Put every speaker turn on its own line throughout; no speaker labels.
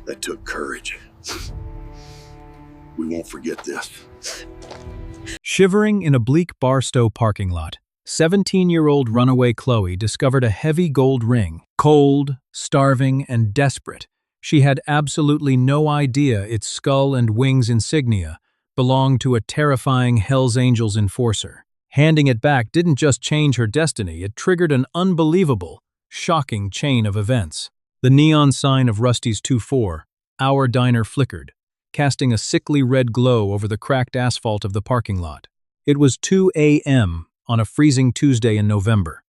That took courage. We won't forget this.
Shivering in a bleak Barstow parking lot, 17-year-old runaway Chloe discovered a heavy gold ring. Cold, starving, and desperate, she had absolutely no idea its skull and wings insignia belonged to a terrifying Hells Angels enforcer. Handing it back didn't just change her destiny, it triggered an unbelievable, shocking chain of events. The neon sign of Rusty's 2-4, Our Diner, flickered, casting a sickly red glow over the cracked asphalt of the parking lot. It was 2 a.m. on a freezing Tuesday in November,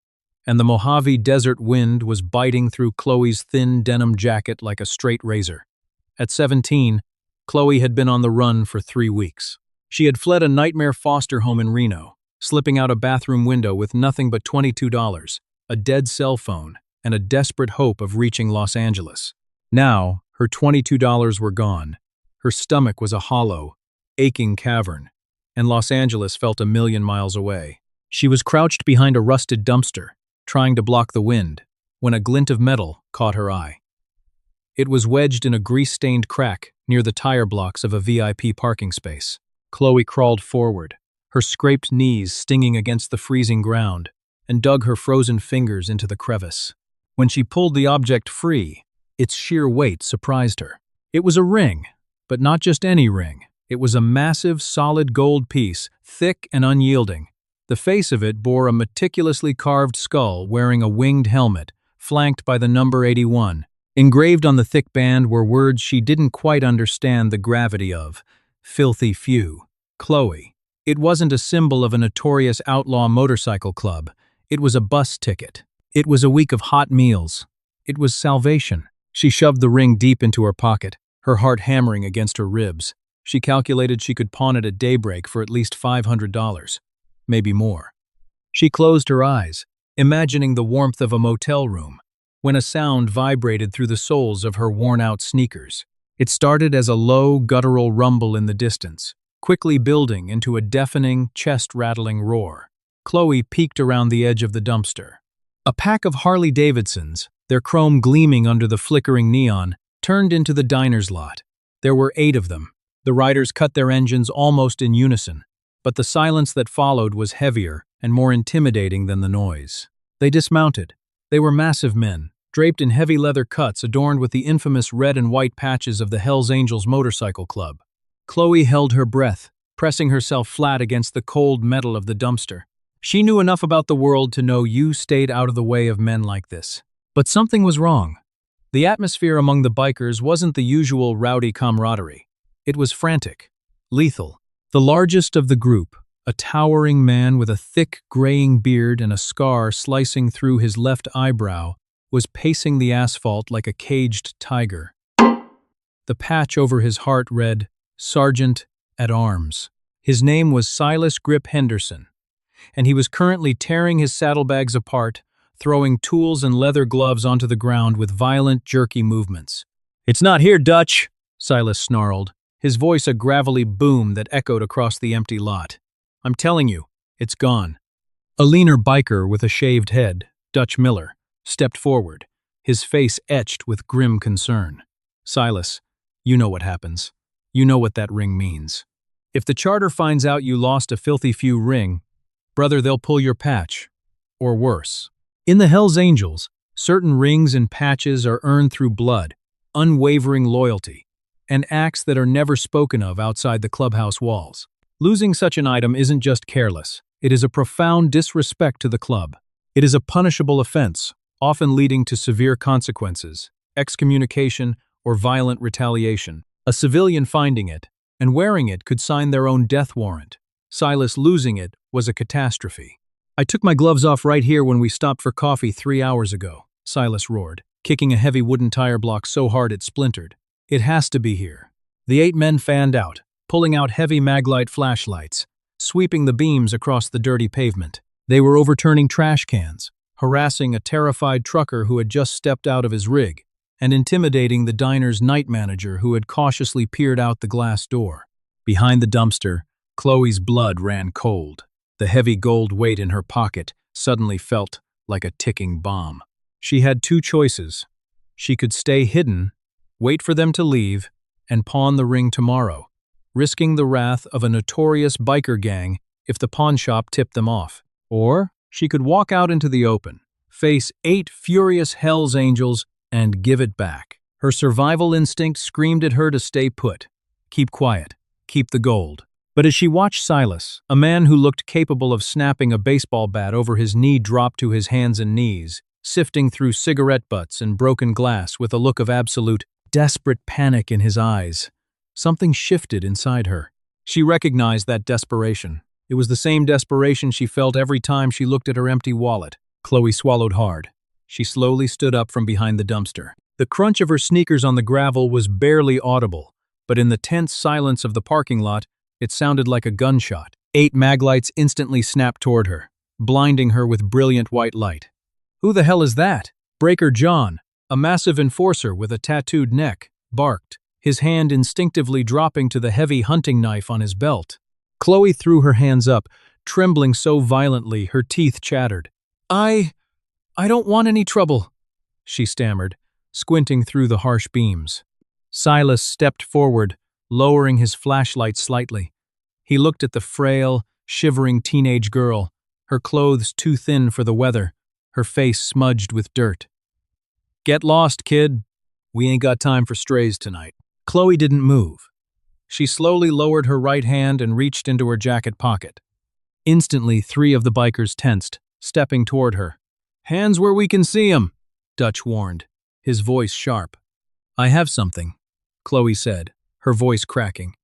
and the Mojave desert wind was biting through Chloe's thin denim jacket like a straight razor. At 17, Chloe had been on the run for 3 weeks. She had fled a nightmare foster home in Reno, slipping out a bathroom window with nothing but $22, a dead cell phone, and a desperate hope of reaching Los Angeles. Now, her $22 were gone. Her stomach was a hollow, aching cavern, and Los Angeles felt a million miles away. She was crouched behind a rusted dumpster, trying to block the wind, when a glint of metal caught her eye. It was wedged in a grease-stained crack near the tire blocks of a VIP parking space. Chloe crawled forward, her scraped knees stinging against the freezing ground, and dug her frozen fingers into the crevice. When she pulled the object free, its sheer weight surprised her. It was a ring, but not just any ring. It was a massive, solid gold piece, thick and unyielding. The face of it bore a meticulously carved skull wearing a winged helmet, flanked by the number 81. Engraved on the thick band were words she didn't quite understand the gravity of. Filthy few. Chloe. It wasn't a symbol of a notorious outlaw motorcycle club. It was a bus ticket. It was a week of hot meals. It was salvation. She shoved the ring deep into her pocket, her heart hammering against her ribs. She calculated she could pawn it at daybreak for at least $500, maybe more. She closed her eyes, imagining the warmth of a motel room, when a sound vibrated through the soles of her worn-out sneakers. It started as a low, guttural rumble in the distance, quickly building into a deafening, chest-rattling roar. Chloe peeked around the edge of the dumpster. A pack of Harley Davidsons, their chrome gleaming under the flickering neon, turned into the diner's lot. There were 8 of them. The riders cut their engines almost in unison, but the silence that followed was heavier and more intimidating than the noise. They dismounted. They were massive men, draped in heavy leather cuts adorned with the infamous red and white patches of the Hells Angels Motorcycle Club. Chloe held her breath, pressing herself flat against the cold metal of the dumpster. She knew enough about the world to know you stayed out of the way of men like this. But something was wrong. The atmosphere among the bikers wasn't the usual rowdy camaraderie. It was frantic, lethal. The largest of the group, a towering man with a thick, graying beard and a scar slicing through his left eyebrow, was pacing the asphalt like a caged tiger. The patch over his heart read, Sergeant at Arms. His name was Silas Grip Henderson, and he was currently tearing his saddlebags apart, throwing tools and leather gloves onto the ground with violent, jerky movements. "It's not here, Dutch," Silas snarled, his voice a gravelly boom that echoed across the empty lot. "I'm telling you, it's gone." A leaner biker with a shaved head, Dutch Miller, stepped forward, his face etched with grim concern. "Silas, you know what happens. You know what that ring means. If the charter finds out you lost a filthy few ring, brother, they'll pull your patch. Or worse. In the Hells Angels, certain rings and patches are earned through blood, unwavering loyalty, and acts that are never spoken of outside the clubhouse walls. Losing such an item isn't just careless. It is a profound disrespect to the club. It is a punishable offense, often leading to severe consequences, excommunication, or violent retaliation. A civilian finding it and wearing it could sign their own death warrant. Silas losing it was a catastrophe. "I took my gloves off right here when we stopped for coffee 3 hours ago," Silas roared, kicking a heavy wooden tire block so hard it splintered. "It has to be here." The 8 men fanned out, pulling out heavy maglite flashlights, sweeping the beams across the dirty pavement. They were overturning trash cans, harassing a terrified trucker who had just stepped out of his rig, and intimidating the diner's night manager who had cautiously peered out the glass door. Behind the dumpster, Chloe's blood ran cold. The heavy gold weight in her pocket suddenly felt like a ticking bomb. She had 2 choices. She could stay hidden wait for them to leave, and pawn the ring tomorrow, risking the wrath of a notorious biker gang if the pawn shop tipped them off. Or she could walk out into the open, face 8 furious Hell's Angels, and give it back. Her survival instinct screamed at her to stay put. Keep quiet. Keep the gold. But as she watched Silas, a man who looked capable of snapping a baseball bat over his knee dropped to his hands and knees, sifting through cigarette butts and broken glass with a look of absolute, desperate panic in his eyes, something shifted inside her. She recognized that desperation. It was the same desperation she felt every time she looked at her empty wallet. Chloe swallowed hard. She slowly stood up from behind the dumpster. The crunch of her sneakers on the gravel was barely audible, but in the tense silence of the parking lot, it sounded like a gunshot. 8 maglights instantly snapped toward her, blinding her with brilliant white light. "Who the hell is that?" Breaker John, a massive enforcer with a tattooed neck, barked, his hand instinctively dropping to the heavy hunting knife on his belt. Chloe threw her hands up, trembling so violently her teeth chattered. I don't want any trouble," she stammered, squinting through the harsh beams. Silas stepped forward, lowering his flashlight slightly. He looked at the frail, shivering teenage girl, her clothes too thin for the weather, her face smudged with dirt. "Get lost, kid. We ain't got time for strays tonight." Chloe didn't move. She slowly lowered her right hand and reached into her jacket pocket. Instantly, 3 of the bikers tensed, stepping toward her. "Hands where we can see 'em," Dutch warned, his voice sharp. "I have something," Chloe said, her voice cracking.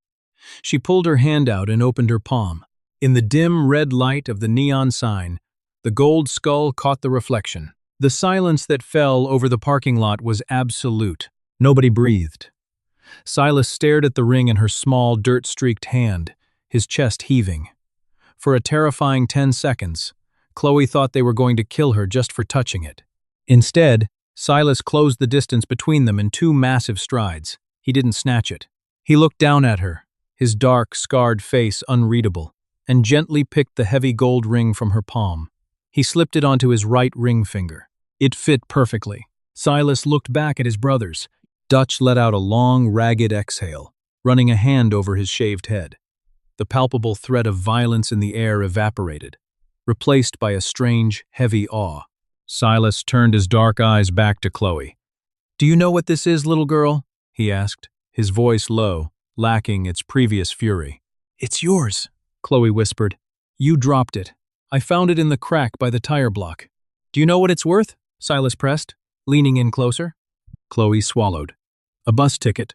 She pulled her hand out and opened her palm. In the dim red light of the neon sign, the gold skull caught the reflection. The silence that fell over the parking lot was absolute. Nobody breathed. Silas stared at the ring in her small, dirt-streaked hand, his chest heaving. For a terrifying 10 seconds, Chloe thought they were going to kill her just for touching it. Instead, Silas closed the distance between them in 2 massive strides. He didn't snatch it. He looked down at her, his dark, scarred face unreadable, and gently picked the heavy gold ring from her palm. He slipped it onto his right ring finger. It fit perfectly. Silas looked back at his brothers. Dutch let out a long, ragged exhale, running a hand over his shaved head. The palpable threat of violence in the air evaporated, replaced by a strange, heavy awe. Silas turned his dark eyes back to Chloe. "Do you know what this is, little girl?" he asked, his voice low, lacking its previous fury. "It's yours," Chloe whispered. "You dropped it. I found it in the crack by the tire block." "Do you know what it's worth?" Silas pressed, leaning in closer. Chloe swallowed. "A bus ticket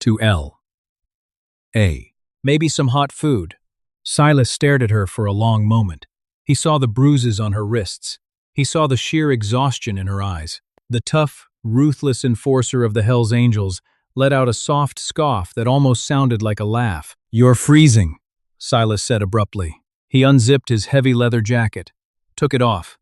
to L.A. Maybe some hot food." Silas stared at her for a long moment. He saw the bruises on her wrists. He saw the sheer exhaustion in her eyes. The tough, ruthless enforcer of the Hell's Angels let out a soft scoff that almost sounded like a laugh. "You're freezing," Silas said abruptly. He unzipped his heavy leather jacket, took it off,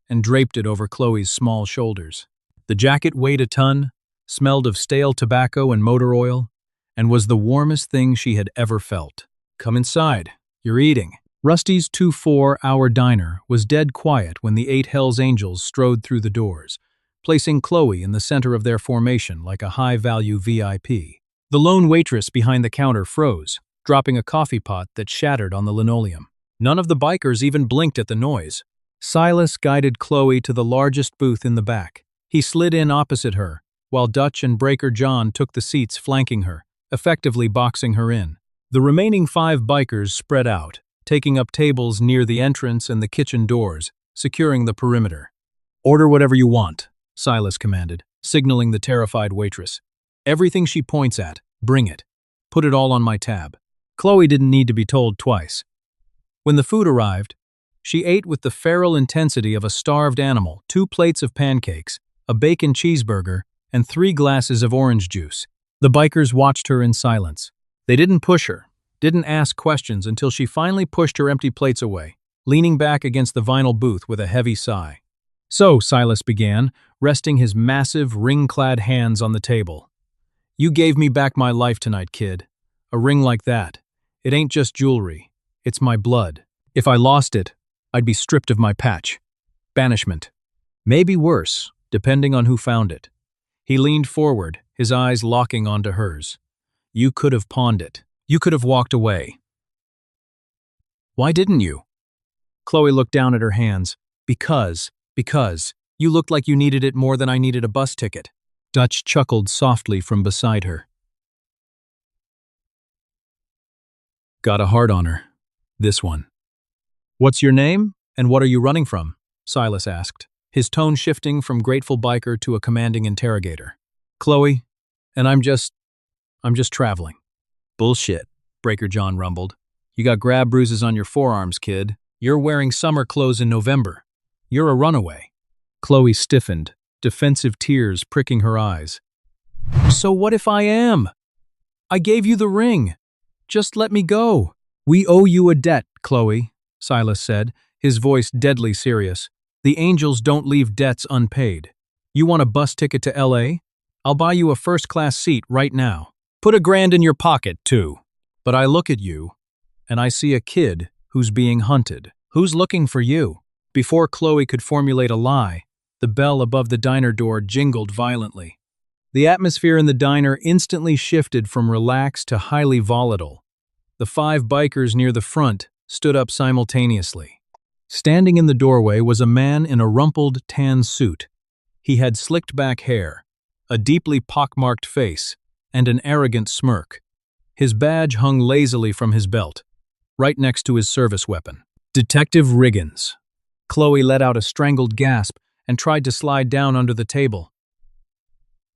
and draped it over Chloe's small shoulders. The jacket weighed a ton, smelled of stale tobacco and motor oil, and was the warmest thing she had ever felt. "Come inside. You're eating." Rusty's 2-4-hour diner was dead quiet when the 8 Hell's Angels strode through the doors, placing Chloe in the center of their formation like a high-value VIP. The lone waitress behind the counter froze, dropping a coffee pot that shattered on the linoleum. None of the bikers even blinked at the noise. Silas guided Chloe to the largest booth in the back. He slid in opposite her, while Dutch and Breaker John took the seats flanking her, effectively boxing her in. The remaining 5 bikers spread out, taking up tables near the entrance and the kitchen doors, securing the perimeter. "Order whatever you want," Silas commanded, signaling the terrified waitress. "Everything she points at, bring it. Put it all on my tab." Chloe didn't need to be told twice. When the food arrived, she ate with the feral intensity of a starved animal, 2 plates of pancakes, a bacon cheeseburger, and 3 glasses of orange juice. The bikers watched her in silence. They didn't push her, didn't ask questions until she finally pushed her empty plates away, leaning back against the vinyl booth with a heavy sigh. "So," Silas began, resting his massive, ring-clad hands on the table. "You gave me back my life tonight, kid. A ring like that. It ain't just jewelry. It's my blood. If I lost it, I'd be stripped of my patch. Banishment. Maybe worse, depending on who found it." He leaned forward, his eyes locking onto hers. "You could have pawned it. You could have walked away." "Why didn't you?" Chloe looked down at her hands. Because, you looked like you needed it more than I needed a bus ticket." Dutch chuckled softly from beside her. "Got a heart on her. This one." "What's your name, and what are you running from?" Silas asked, his tone shifting from grateful biker to a commanding interrogator. "Chloe, and I'm just traveling." "Bullshit," Breaker John rumbled. "You got grab bruises on your forearms, kid. You're wearing summer clothes in November. You're a runaway." Chloe stiffened, defensive tears pricking her eyes. "So what if I am? I gave you the ring. Just let me go." "We owe you a debt, Chloe," Silas said, his voice deadly serious. "The angels don't leave debts unpaid. You want a bus ticket to LA? I'll buy you a first-class seat right now. Put $1,000 in your pocket, too." "But I look at you, and I see a kid who's being hunted. Who's looking for you?" Before Chloe could formulate a lie, the bell above the diner door jingled violently. The atmosphere in the diner instantly shifted from relaxed to highly volatile. The 5 bikers near the front stood up simultaneously. Standing in the doorway was a man in a rumpled tan suit. He had slicked back hair, a deeply pockmarked face, and an arrogant smirk. His badge hung lazily from his belt, right next to his service weapon. "Detective Riggins." Chloe let out a strangled gasp and tried to slide down under the table.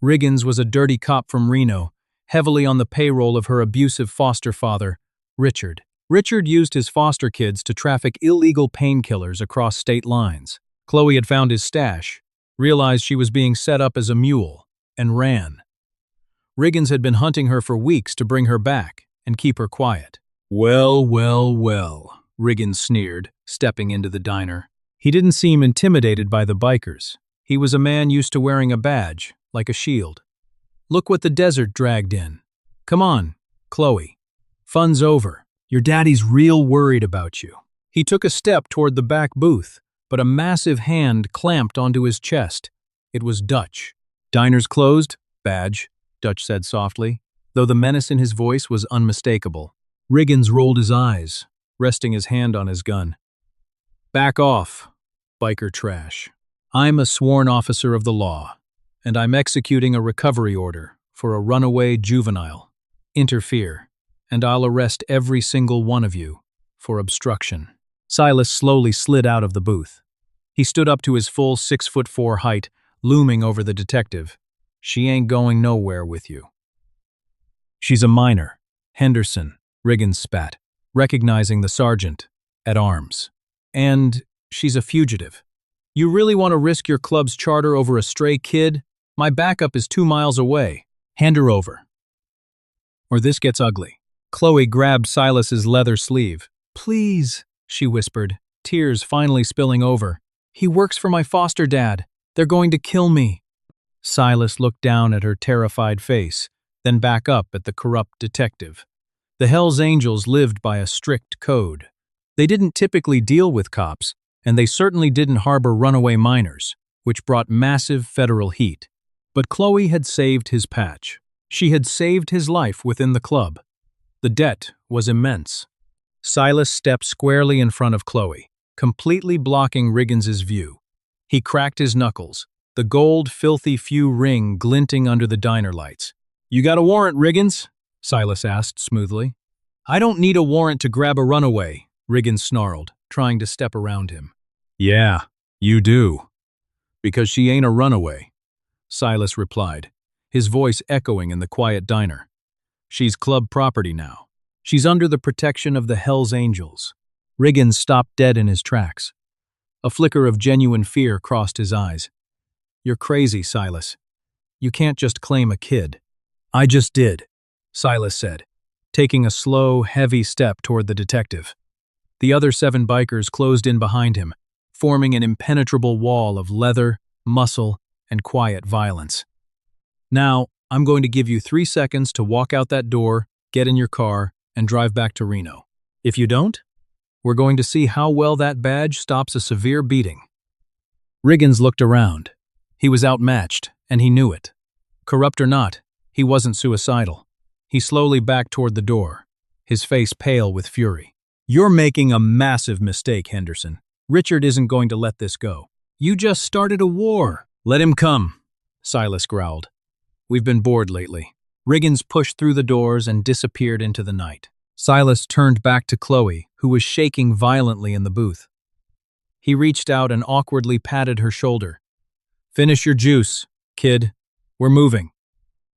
Riggins was a dirty cop from Reno, heavily on the payroll of her abusive foster father, Richard. Richard used his foster kids to traffic illegal painkillers across state lines. Chloe had found his stash, realized she was being set up as a mule, and ran. Riggins had been hunting her for weeks to bring her back and keep her quiet. Well, Riggins sneered, stepping into the diner. He didn't seem intimidated by the bikers. He was a man used to wearing a badge, like a shield. "Look what the desert dragged in. Come on, Chloe. Fun's over. Your daddy's real worried about you." He took a step toward the back booth, but a massive hand clamped onto his chest. It was Dutch. "Diner's closed, badge," Dutch said softly, though the menace in his voice was unmistakable. Riggins rolled his eyes, resting his hand on his gun. "Back off, biker trash. I'm a sworn officer of the law, and I'm executing a recovery order for a runaway juvenile. Interfere, and I'll arrest every single one of you for obstruction." Silas slowly slid out of the booth. He stood up to his full 6'4" height, looming over the detective. "She ain't going nowhere with you." "She's a minor, Henderson," Riggins spat, recognizing the sergeant at arms. "And she's a fugitive. You really want to risk your club's charter over a stray kid? My backup is 2 miles away. Hand her over, or this gets ugly." Chloe grabbed Silas's leather sleeve. "Please," she whispered, tears finally spilling over. "He works for my foster dad. They're going to kill me." Silas looked down at her terrified face, then back up at the corrupt detective. The Hells Angels lived by a strict code. They didn't typically deal with cops, and they certainly didn't harbor runaway minors, which brought massive federal heat. But Chloe had saved his patch. She had saved his life within the club. The debt was immense. Silas stepped squarely in front of Chloe, completely blocking Riggins's view. He cracked his knuckles, the gold filthy few ring glinting under the diner lights. "You got a warrant, Riggins?" Silas asked smoothly. "I don't need a warrant to grab a runaway," Riggins snarled, trying to step around him. "Yeah, you do. Because she ain't a runaway," Silas replied, his voice echoing in the quiet diner. "She's club property now. She's under the protection of the Hells Angels." Riggins stopped dead in his tracks. A flicker of genuine fear crossed his eyes. "You're crazy, Silas. You can't just claim a kid." "I just did," Silas said, taking a slow, heavy step toward the detective. The other 7 bikers closed in behind him, forming an impenetrable wall of leather, muscle, and quiet violence. "Now, I'm going to give you 3 seconds to walk out that door, get in your car, and drive back to Reno. If you don't, we're going to see how well that badge stops a severe beating." Riggins looked around. He was outmatched, and he knew it. Corrupt or not, He wasn't suicidal. He slowly backed toward the door, his face pale with fury. "You're making a massive mistake, Henderson. Richard isn't going to let this go. You just started a war." "Let him come," Silas growled. "We've been bored lately." Riggins pushed through the doors and disappeared into the night. Silas turned back to Chloe, who was shaking violently in the booth. He reached out and awkwardly patted her shoulder. "Finish your juice, kid. We're moving."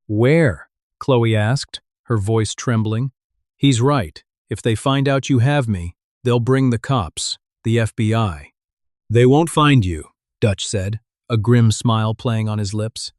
"Where?" Chloe asked, her voice trembling. "He's right. If they find out you have me, they'll bring the cops, the FBI." "They won't find you," Dutch said, a grim smile playing on his lips.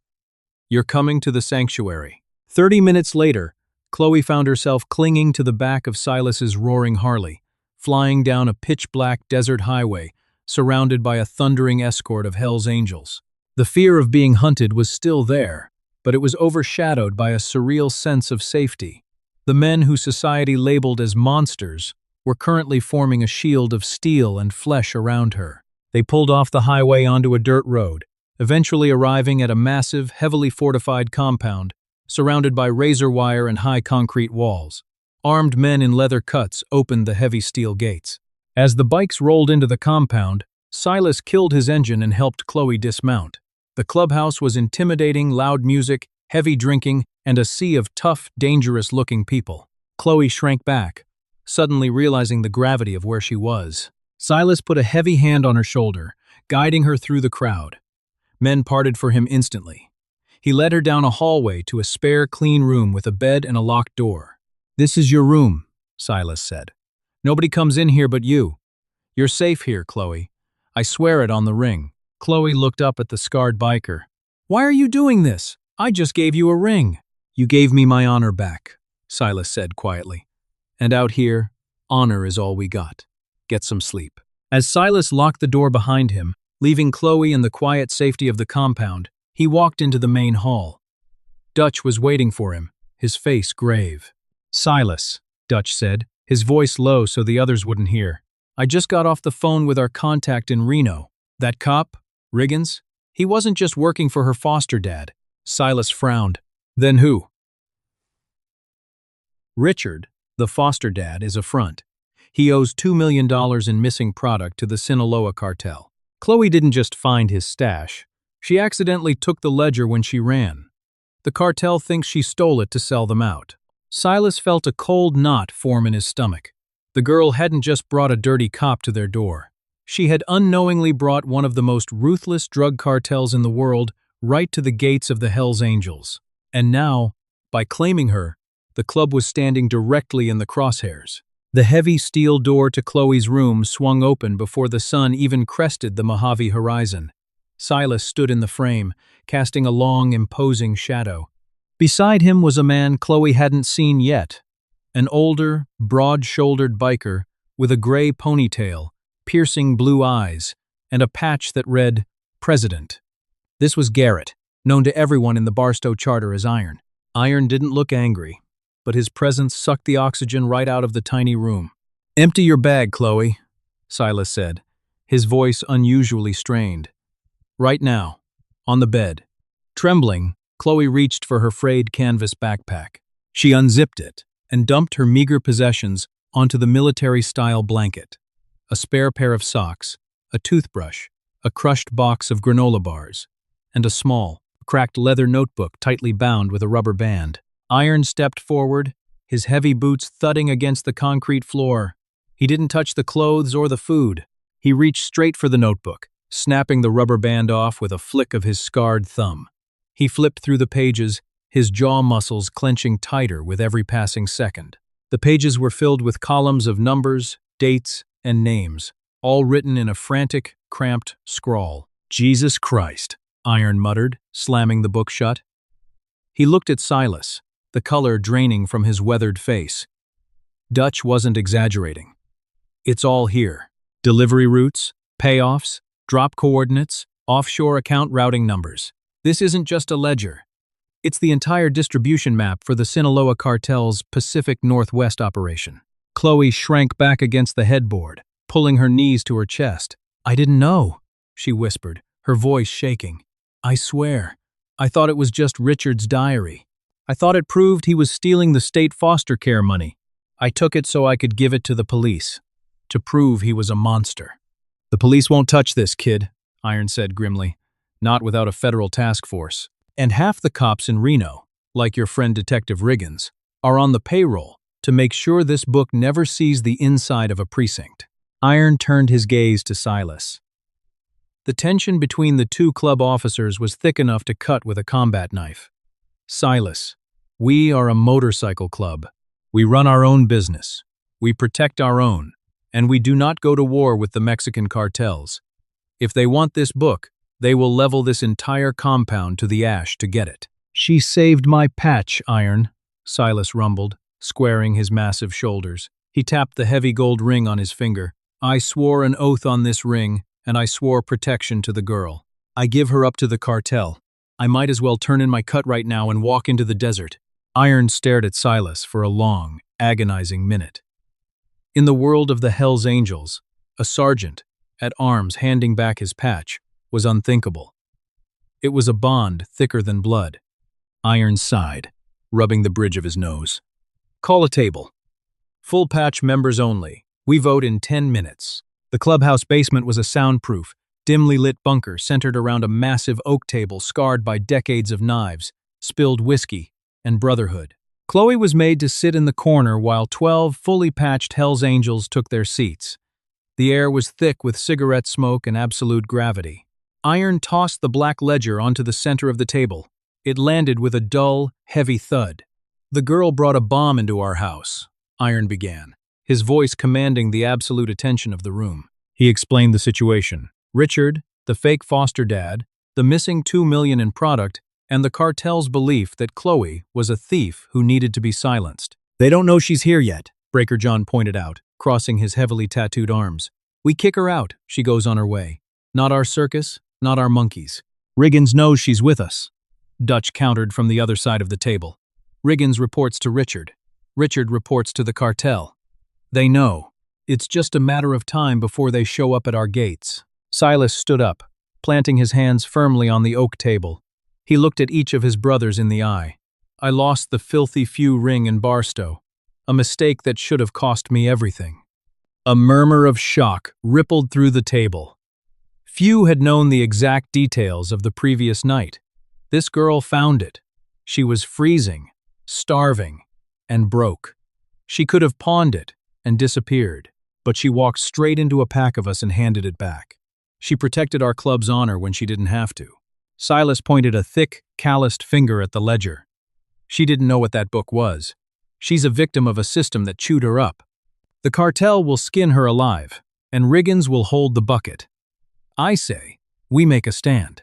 "You're coming to the sanctuary." 30 minutes later, Chloe found herself clinging to the back of Silas's roaring Harley, flying down a pitch-black desert highway, surrounded by a thundering escort of Hell's Angels. The fear of being hunted was still there, but it was overshadowed by a surreal sense of safety. The men who society labeled as monsters were currently forming a shield of steel and flesh around her. They pulled off the highway onto a dirt road, eventually arriving at a massive, heavily fortified compound, surrounded by razor wire and high concrete walls. Armed men in leather cuts opened the heavy steel gates. As the bikes rolled into the compound, Silas killed his engine and helped Chloe dismount. The clubhouse was intimidating, loud music, heavy drinking, and a sea of tough, dangerous-looking people. Chloe shrank back, suddenly realizing the gravity of where she was. Silas put a heavy hand on her shoulder, guiding her through the crowd. Men parted for him instantly. He led her down a hallway to a spare, clean room with a bed and a locked door. "This is your room," Silas said. "Nobody comes in here but you. You're safe here, Chloe. I swear it on the ring." Chloe looked up at the scarred biker. "Why are you doing this? I just gave you a ring." "You gave me my honor back," Silas said quietly. "And out here, honor is all we got. Get some sleep." As Silas locked the door behind him, leaving Chloe in the quiet safety of the compound, he walked into the main hall. Dutch was waiting for him, his face grave. "Silas," Dutch said, his voice low so the others wouldn't hear. "I just got off the phone with our contact in Reno. That cop, Riggins, he wasn't just working for her foster dad." Silas frowned. "Then who?" "Richard, the foster dad, is a front. He owes $2 million in missing product to the Sinaloa cartel. Chloe didn't just find his stash. She accidentally took the ledger when she ran. The cartel thinks she stole it to sell them out." Silas felt a cold knot form in his stomach. The girl hadn't just brought a dirty cop to their door. She had unknowingly brought one of the most ruthless drug cartels in the world right to the gates of the Hell's Angels. And now, by claiming her, the club was standing directly in the crosshairs. The heavy steel door to Chloe's room swung open before the sun even crested the Mojave horizon. Silas stood in the frame, casting a long, imposing shadow. Beside him was a man Chloe hadn't seen yet, an older, broad-shouldered biker with a gray ponytail, piercing blue eyes, and a patch that read, "President." This was Garrett, known to everyone in the Barstow Charter as Iron. Iron didn't look angry, but his presence sucked the oxygen right out of the tiny room. "Empty your bag, Chloe," Silas said, his voice unusually strained. "Right now, on the bed." Trembling, Chloe reached for her frayed canvas backpack. She unzipped it and dumped her meager possessions onto the military-style blanket. A spare pair of socks, a toothbrush, a crushed box of granola bars, and a small, cracked leather notebook tightly bound with a rubber band. Iron stepped forward, his heavy boots thudding against the concrete floor. He didn't touch the clothes or the food. He reached straight for the notebook, snapping the rubber band off with a flick of his scarred thumb. He flipped through the pages, his jaw muscles clenching tighter with every passing second. The pages were filled with columns of numbers, dates, and names, all written in a frantic, cramped scrawl. "Jesus Christ," Iron muttered, slamming the book shut. He looked at Silas, the color draining from his weathered face. Dutch wasn't exaggerating. "It's all here. Delivery routes, payoffs, drop coordinates, offshore account routing numbers. This isn't just a ledger. It's the entire distribution map for the Sinaloa cartel's Pacific Northwest operation." Chloe shrank back against the headboard, pulling her knees to her chest. "I didn't know," she whispered, her voice shaking. "I swear, I thought it was just Richard's diary." I thought it proved he was stealing the state foster care money. I took it so I could give it to the police, to prove he was a monster. The police won't touch this, kid, Iron said grimly. Not without a federal task force. And half the cops in Reno, like your friend Detective Riggins, are on the payroll to make sure this book never sees the inside of a precinct. Iron turned his gaze to Silas. The tension between the two club officers was thick enough to cut with a combat knife. Silas, we are a motorcycle club. We run our own business. We protect our own, and we do not go to war with the Mexican cartels. If they want this book, they will level this entire compound to the ash to get it. She saved my patch, Iron, Silas rumbled, squaring his massive shoulders. He tapped the heavy gold ring on his finger. I swore an oath on this ring, and I swore protection to the girl. I give her up to the cartel. I might as well turn in my cut right now and walk into the desert. Iron stared at Silas for a long, agonizing minute. In the world of the Hells Angels, a sergeant, at arms handing back his patch, was unthinkable. It was a bond thicker than blood. Iron sighed, rubbing the bridge of his nose. Call a table. Full patch members only. We vote in 10 minutes. The clubhouse basement was a soundproof, dimly lit bunker centered around a massive oak table scarred by decades of knives, spilled whiskey, and brotherhood. Chloe was made to sit in the corner while 12 fully patched Hells Angels took their seats. The air was thick with cigarette smoke and absolute gravity. Iron tossed the black ledger onto the center of the table. It landed with a dull, heavy thud. The girl brought a bomb into our house, Iron began, his voice commanding the absolute attention of the room. He explained the situation. Richard, the fake foster dad, the missing $2 million in product, and the cartel's belief that Chloe was a thief who needed to be silenced. They don't know she's here yet, Breaker John pointed out, crossing his heavily tattooed arms. We kick her out, she goes on her way. Not our circus, not our monkeys. Riggins knows she's with us. Dutch countered from the other side of the table. Riggins reports to Richard. Richard reports to the cartel. They know. It's just a matter of time before they show up at our gates. Silas stood up, planting his hands firmly on the oak table. He looked at each of his brothers in the eye. I lost the filthy few ring in Barstow, a mistake that should have cost me everything. A murmur of shock rippled through the table. Few had known the exact details of the previous night. This girl found it. She was freezing, starving, and broke. She could have pawned it and disappeared, but she walked straight into a pack of us and handed it back. She protected our club's honor when she didn't have to. Silas pointed a thick, calloused finger at the ledger. She didn't know what that book was. She's a victim of a system that chewed her up. The cartel will skin her alive, and Riggins will hold the bucket. I say, we make a stand.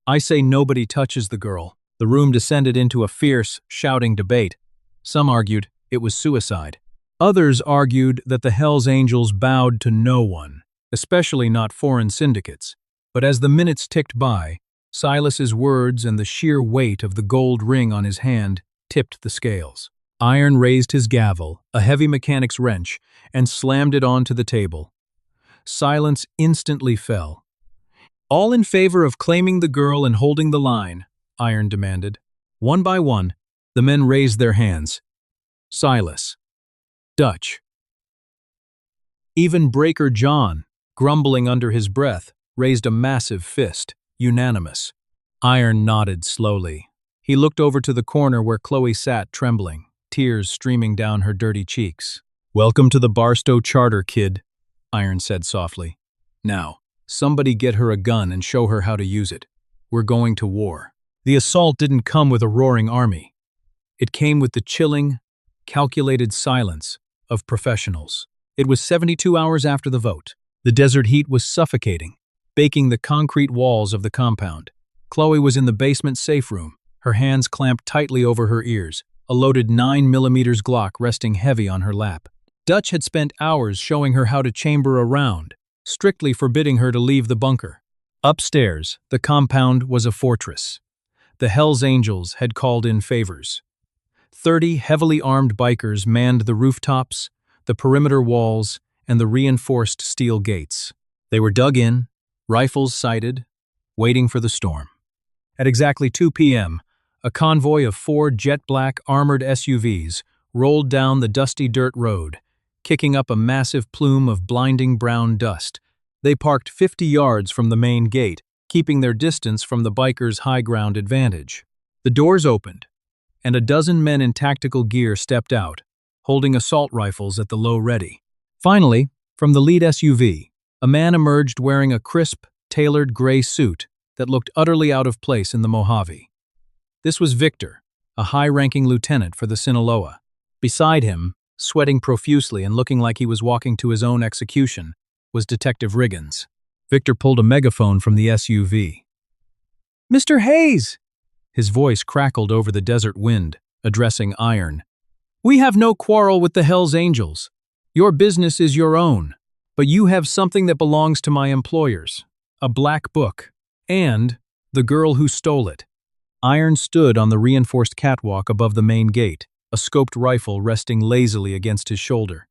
I say nobody touches the girl. The room descended into a fierce, shouting debate. Some argued it was suicide. Others argued that the Hells Angels bowed to no one, especially not foreign syndicates. But as the minutes ticked by, Silas's words and the sheer weight of the gold ring on his hand tipped the scales. Iron raised his gavel, a heavy mechanic's wrench, and slammed it onto the table. Silence instantly fell. All in favor of claiming the girl and holding the line, Iron demanded. One by one, the men raised their hands. Silas. Dutch. Even Breaker John, grumbling under his breath, raised a massive fist. Unanimous. Iron nodded slowly. He looked over to the corner where Chloe sat trembling, tears streaming down her dirty cheeks. Welcome to the Barstow Charter, kid, Iron said softly. Now, somebody get her a gun and show her how to use it. We're going to war. The assault didn't come with a roaring army. It came with the chilling, calculated silence of professionals. It was 72 hours after the vote. The desert heat was suffocating, baking the concrete walls of the compound. Chloe was in the basement safe room, her hands clamped tightly over her ears, a loaded 9mm Glock resting heavy on her lap. Dutch had spent hours showing her how to chamber a round, strictly forbidding her to leave the bunker. Upstairs, the compound was a fortress. The Hells Angels had called in favors. 30 heavily armed bikers manned the rooftops, the perimeter walls, and the reinforced steel gates. They were dug in, rifles sighted, waiting for the storm. At exactly 2 p.m., A convoy of 4 jet-black armored SUVs rolled down the dusty dirt road, kicking up a massive plume of blinding brown dust. They parked 50 yards from the main gate, keeping their distance from the bikers' high ground advantage. The doors opened, and a dozen men in tactical gear stepped out, holding assault rifles at the low ready. Finally, from the lead SUV, a man emerged wearing a crisp, tailored gray suit that looked utterly out of place in the Mojave. This was Victor, a high-ranking lieutenant for the Sinaloa. Beside him, sweating profusely and looking like he was walking to his own execution, was Detective Riggins. Victor pulled a megaphone from the SUV. "Mr. Hayes!" His voice crackled over the desert wind, addressing Iron. "We have no quarrel with the Hells Angels. Your business is your own, but you have something that belongs to my employers, a black book, and the girl who stole it." Iron stood on the reinforced catwalk above the main gate, a scoped rifle resting lazily against his shoulder.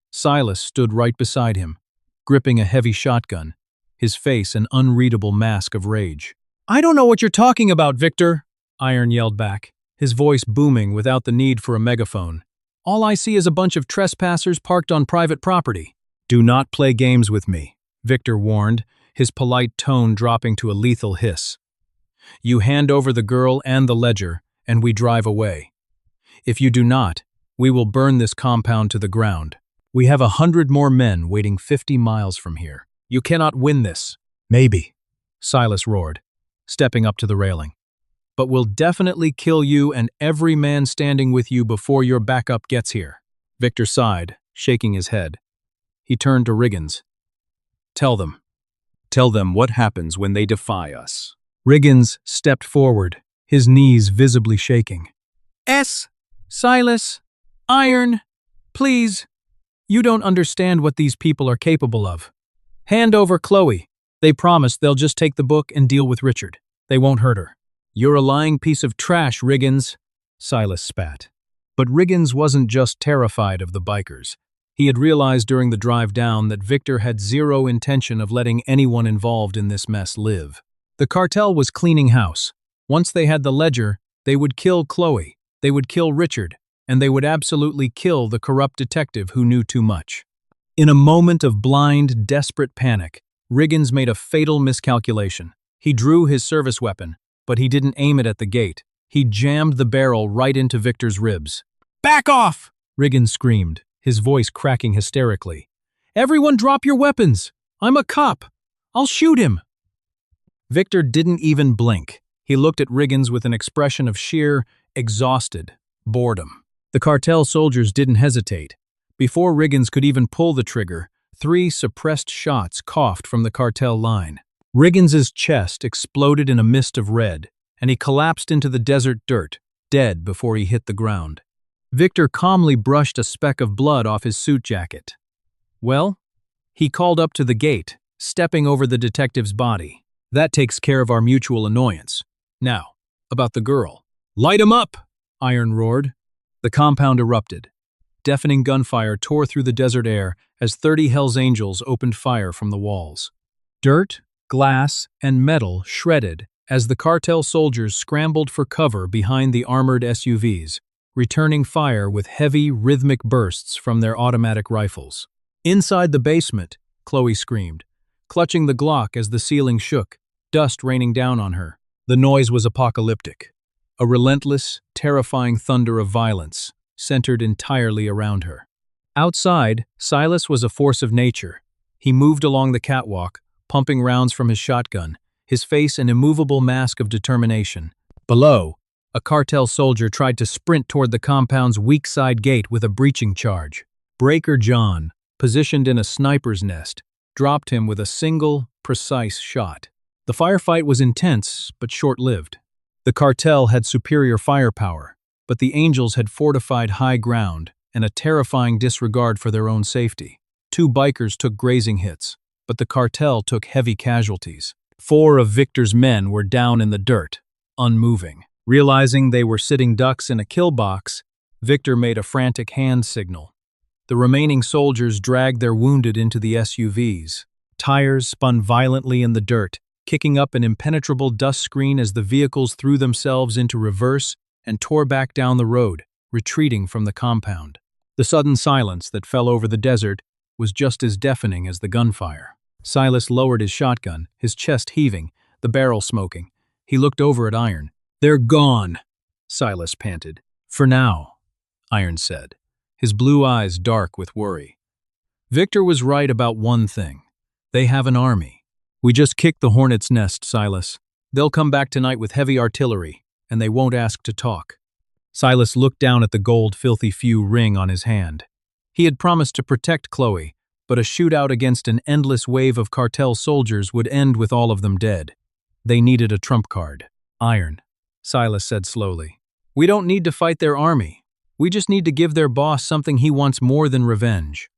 Silas stood right beside him, gripping a heavy shotgun, his face an unreadable mask of rage. "I don't know what you're talking about, Victor," Iron yelled back, his voice booming without the need for a megaphone. "All I see is a bunch of trespassers parked on private property." "Do not play games with me," Victor warned, his polite tone dropping to a lethal hiss. "You hand over the girl and the ledger, and we drive away. If you do not, we will burn this compound to the ground. We have 100 more men waiting 50 miles from here. You cannot win this." "Maybe," Silas roared, stepping up to the railing. "But we'll definitely kill you and every man standing with you before your backup gets here." Victor sighed, shaking his head. He turned to Riggins. Tell them what happens when they defy us." Riggins stepped forward, his knees visibly shaking. Silas, Iron, please. You don't understand what these people are capable of. Hand over Chloe. They promise they'll just take the book and deal with Richard. They won't hurt her." "You're a lying piece of trash, Riggins," Silas spat. But Riggins wasn't just terrified of the bikers. He had realized during the drive down that Victor had zero intention of letting anyone involved in this mess live. The cartel was cleaning house. Once they had the ledger, they would kill Chloe, they would kill Richard, and they would absolutely kill the corrupt detective who knew too much. In a moment of blind, desperate panic, Riggins made a fatal miscalculation. He drew his service weapon, but he didn't aim it at the gate. He jammed the barrel right into Victor's ribs. "Back off!" Riggins screamed, his voice cracking hysterically. "Everyone drop your weapons! I'm a cop! I'll shoot him!" Victor didn't even blink. He looked at Riggins with an expression of sheer, exhausted boredom. The cartel soldiers didn't hesitate. Before Riggins could even pull the trigger, 3 suppressed shots coughed from the cartel line. Riggins's chest exploded in a mist of red, and he collapsed into the desert dirt, dead before he hit the ground. Victor calmly brushed a speck of blood off his suit jacket. "Well?" He called up to the gate, stepping over the detective's body. "That takes care of our mutual annoyance. Now, about the girl." "Light 'em up!" Iron roared. The compound erupted. Deafening gunfire tore through the desert air as 30 Hells Angels opened fire from the walls. Dirt, glass, and metal shredded as the cartel soldiers scrambled for cover behind the armored SUVs, returning fire with heavy, rhythmic bursts from their automatic rifles. Inside the basement, Chloe screamed, clutching the Glock as the ceiling shook, dust raining down on her. The noise was apocalyptic. A relentless, terrifying thunder of violence, centered entirely around her. Outside, Silas was a force of nature. He moved along the catwalk, pumping rounds from his shotgun, his face an immovable mask of determination. Below, a cartel soldier tried to sprint toward the compound's weak side gate with a breaching charge. Breaker John, positioned in a sniper's nest, dropped him with a single, precise shot. The firefight was intense, but short-lived. The cartel had superior firepower, but the Angels had fortified high ground and a terrifying disregard for their own safety. 2 bikers took grazing hits, but the cartel took heavy casualties. 4 of Victor's men were down in the dirt, unmoving. Realizing they were sitting ducks in a kill box, Victor made a frantic hand signal. The remaining soldiers dragged their wounded into the SUVs. Tires spun violently in the dirt, kicking up an impenetrable dust screen as the vehicles threw themselves into reverse and tore back down the road, retreating from the compound. The sudden silence that fell over the desert was just as deafening as the gunfire. Silas lowered his shotgun, his chest heaving, the barrel smoking. He looked over at Iron. "They're gone," Silas panted. "For now," Iron said, his blue eyes dark with worry. Victor was right about one thing. They have an army. "We just kicked the hornet's nest, Silas. They'll come back tonight with heavy artillery, and they won't ask to talk." Silas looked down at the gold filthy few ring on his hand. He had promised to protect Chloe, but a shootout against an endless wave of cartel soldiers would end with all of them dead. They needed a trump card. "Iron," Silas said slowly. "We don't need to fight their army. We just need to give their boss something he wants more than revenge."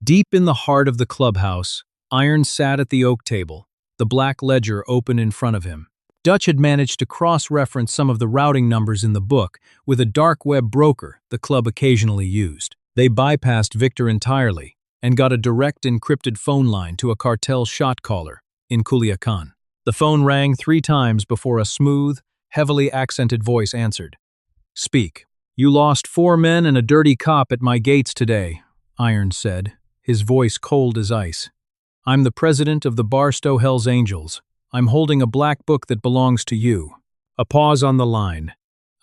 Deep in the heart of the clubhouse, Iron sat at the oak table, the black ledger open in front of him. Dutch had managed to cross-reference some of the routing numbers in the book with a dark web broker the club occasionally used. They bypassed Victor entirely and got a direct encrypted phone line to a cartel shot caller in Culiacan. The phone rang 3 times before a smooth, heavily accented voice answered. "Speak. You lost 4 men and a dirty cop at my gates today," Iron said, his voice cold as ice. "I'm the president of the Barstow Hells Angels. I'm holding a black book that belongs to you." A pause on the line.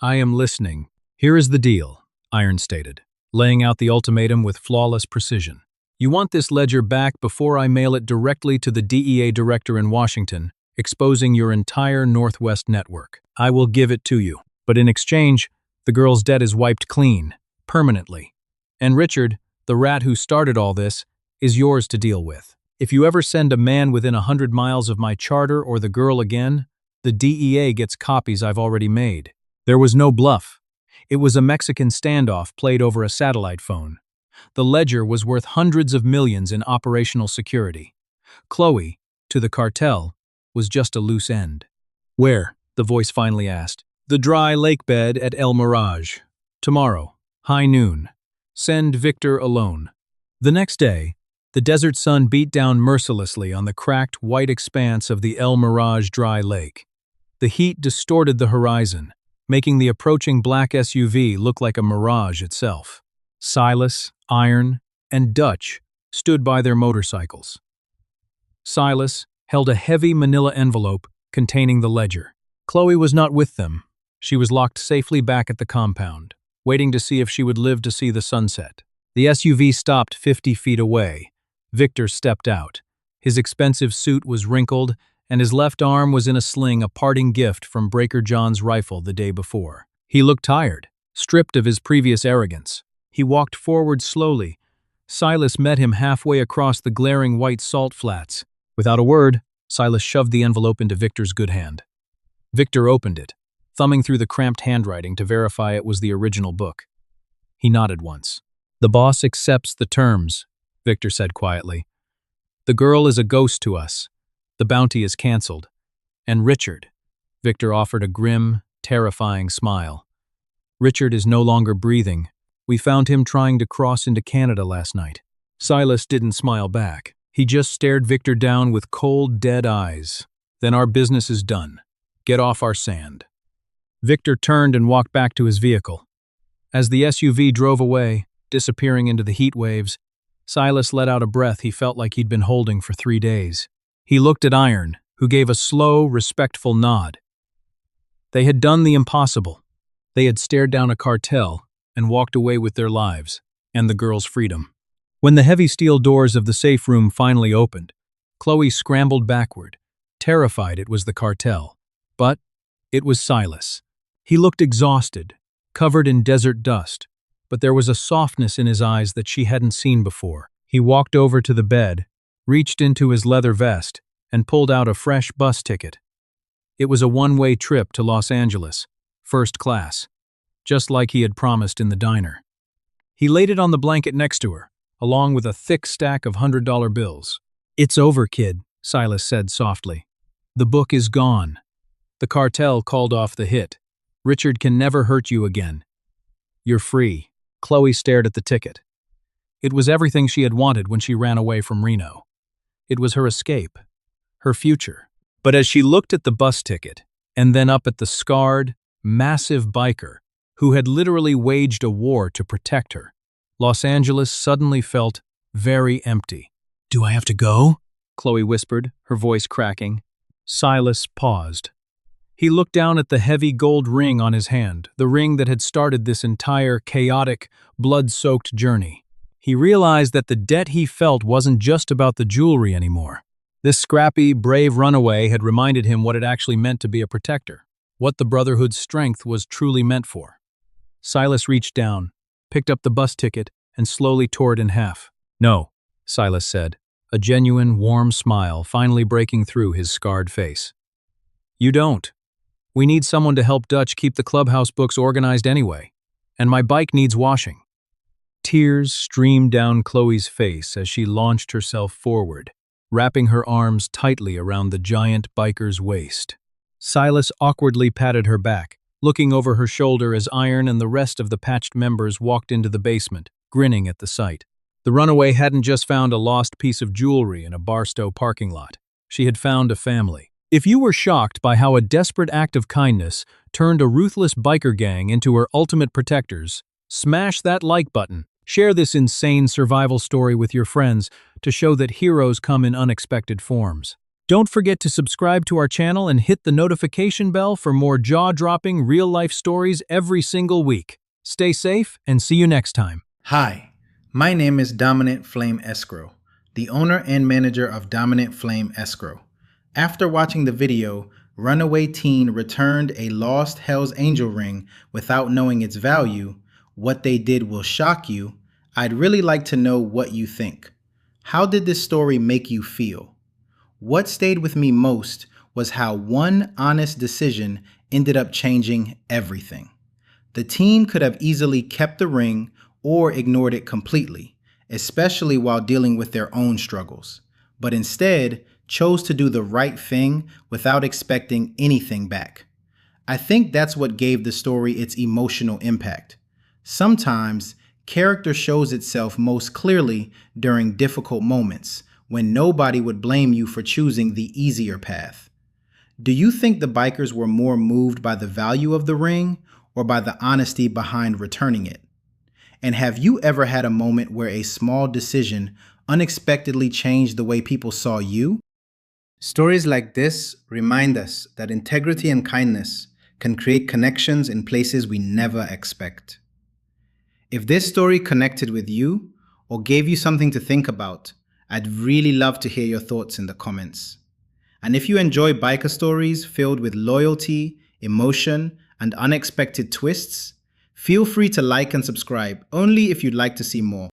"I am listening." "Here is the deal," Iron stated, laying out the ultimatum with flawless precision. "You want this ledger back before I mail it directly to the DEA director in Washington, exposing your entire Northwest network. I will give it to you. But in exchange, the girl's debt is wiped clean, permanently. And Richard, the rat who started all this, is yours to deal with. If you ever send a man within 100 miles of my charter or the girl again, the DEA gets copies I've already made." There was no bluff. It was a Mexican standoff played over a satellite phone. The ledger was worth hundreds of millions in operational security. Chloe, to the cartel, was just a loose end. "Where?" the voice finally asked. "The dry lake bed at El Mirage. Tomorrow, high noon. Send Victor alone." The next day, the desert sun beat down mercilessly on the cracked white expanse of the El Mirage dry lake. The heat distorted the horizon, making the approaching black SUV look like a mirage itself. Silas, Iron, and Dutch stood by their motorcycles. Silas held a heavy manila envelope containing the ledger. Chloe was not with them. She was locked safely back at the compound, waiting to see if she would live to see the sunset. The SUV stopped 50 feet away. Victor stepped out. His expensive suit was wrinkled, and his left arm was in a sling, a parting gift from Breaker John's rifle the day before. He looked tired, stripped of his previous arrogance. He walked forward slowly. Silas met him halfway across the glaring white salt flats. Without a word, Silas shoved the envelope into Victor's good hand. Victor opened it, thumbing through the cramped handwriting to verify it was the original book. He nodded once. "The boss accepts the terms," Victor said quietly. "The girl is a ghost to us. The bounty is canceled. And Richard," Victor offered a grim, terrifying smile. "Richard is no longer breathing. We found him trying to cross into Canada last night." Silas didn't smile back. He just stared Victor down with cold, dead eyes. "Then our business is done. Get off our sand." Victor turned and walked back to his vehicle. As the SUV drove away, disappearing into the heat waves, Silas let out a breath he felt like he'd been holding for 3 days. He looked at Iron, who gave a slow, respectful nod. They had done the impossible. They had stared down a cartel and walked away with their lives and the girl's freedom. When the heavy steel doors of the safe room finally opened, Chloe scrambled backward, terrified it was the cartel. But it was Silas. He looked exhausted, covered in desert dust, but there was a softness in his eyes that she hadn't seen before. He walked over to the bed, reached into his leather vest, and pulled out a fresh bus ticket. It was a one-way trip to Los Angeles, first class, just like he had promised in the diner. He laid it on the blanket next to her, along with a thick stack of $100 bills. "It's over, kid," Silas said softly. "The book is gone. The cartel called off the hit. Richard can never hurt you again. You're free." Chloe stared at the ticket. It was everything she had wanted when she ran away from Reno. It was her escape, her future. But as she looked at the bus ticket, and then up at the scarred, massive biker, who had literally waged a war to protect her, Los Angeles suddenly felt very empty. "Do I have to go?" Chloe whispered, her voice cracking. Silas paused. He looked down at the heavy gold ring on his hand, the ring that had started this entire chaotic, blood-soaked journey. He realized that the debt he felt wasn't just about the jewelry anymore. This scrappy, brave runaway had reminded him what it actually meant to be a protector, what the Brotherhood's strength was truly meant for. Silas reached down, picked up the bus ticket, and slowly tore it in half. "No," Silas said, a genuine, warm smile finally breaking through his scarred face. "You don't. We need someone to help Dutch keep the clubhouse books organized anyway, and my bike needs washing." Tears streamed down Chloe's face as she launched herself forward, wrapping her arms tightly around the giant biker's waist. Silas awkwardly patted her back, looking over her shoulder as Iron and the rest of the patched members walked into the basement, grinning at the sight. The runaway hadn't just found a lost piece of jewelry in a Barstow parking lot. She had found a family. If you were shocked by how a desperate act of kindness turned a ruthless biker gang into her ultimate protectors, smash that like button. Share this insane survival story with your friends to show that heroes come in unexpected forms. Don't forget to subscribe to our channel and hit the notification bell for more jaw-dropping real-life stories every single week. Stay safe and see you next time.
Hi, my name is Dominant Flame Escrow, the owner and manager of Dominant Flame Escrow. After watching the video, Runaway Teen Returned a lost Hell's Angel ring without knowing its value, what they did will shock you. I'd really like to know what you think. How did this story make you feel? What stayed with me most was how one honest decision ended up changing everything. The teen could have easily kept the ring or ignored it completely, especially while dealing with their own struggles, but instead chose to do the right thing without expecting anything back. I think that's what gave the story its emotional impact. Sometimes, character shows itself most clearly during difficult moments, when nobody would blame you for choosing the easier path. Do you think the bikers were more moved by the value of the ring or by the honesty behind returning it? And have you ever had a moment where a small decision unexpectedly changed the way people saw you? Stories like this remind us that integrity and kindness can create connections in places we never expect. If this story connected with you or gave you something to think about, I'd really love to hear your thoughts in the comments. And if you enjoy biker stories filled with loyalty, emotion, and unexpected twists, feel free to like and subscribe only if you'd like to see more.